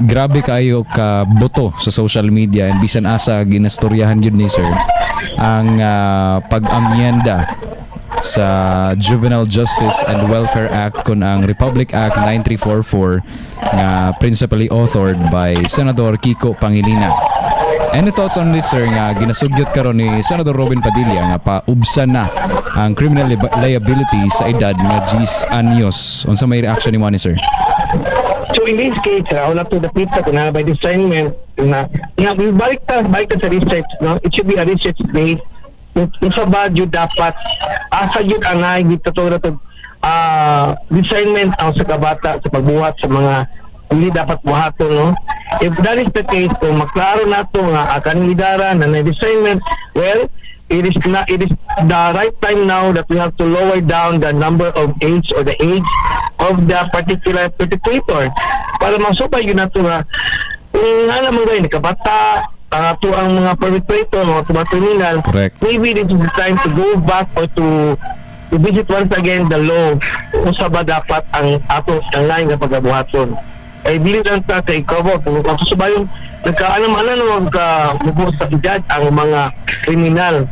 Grabe kayo ka boto sa social media and bisan asa ginastoryahan yun ni sir ang pag-amyenda sa Juvenile Justice and Welfare Act kun ang Republic Act 9344 nga principally authored by Senador Kiko Pangilinan. Any thoughts on this sir nga ginasugyot karon ni Senador Robin Padilla nga paubsan na ang criminal liability sa edad nga 10 anyos? Unsa may reaction ni sir? So in this case, wala to the pizza na by discernment na balik ta sa research, no? It should be a research based. Kung sa ba yun dapat asa yun anay dito to discernment ang sa kabata sa pagbuhat sa mga hindi dapat buhaton, no? If that is the case, kung maklaro na ito nga akan idara na discernment, well, it is the right time now that we have to lower down the number of age or the age of the particular perpetrator para masupay yun na ito nga kung alam mo ngayon, kabata to ang mga perpetrator o mga criminal. Correct. Maybe this is the time to go back or to visit once again the law kung sa ba dapat ang atong line na pagkabuhaton. Ay dili lang ta kay cover kung susubayon nagkaalam-alam magbubuhat sa edad ang mga kriminal.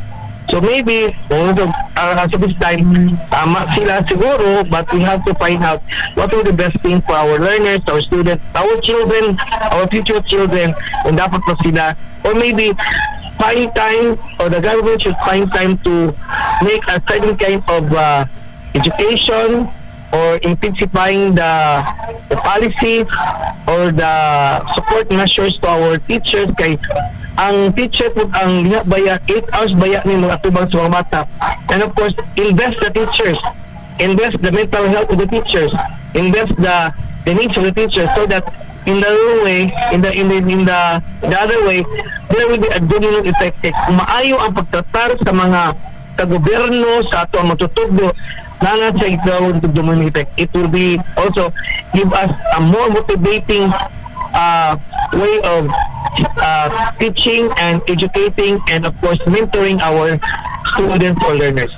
So maybe sa this time tama sila siguro, but we have to find out what are the best thing for our learners, our students, our children, our future children, and dapat pa sila, or maybe find time, or the government should find time to make a certain kind of education or intensifying the policies or the support measures to our teachers kay ang teacher po ang liha baya 8 hours baya ni mga tubang sa mga bata, and of course invest the teachers, invest the mental health of the teachers, invest the needs of the teachers, so that in the way in the other way there will be a domino effect. Kung maayo ang pagtratar sa mga tagobyerno sa ato ang matutugdo na sa itawag ng domino effect, it will be also give us a more motivating way of teaching and educating and of course mentoring our students or learners.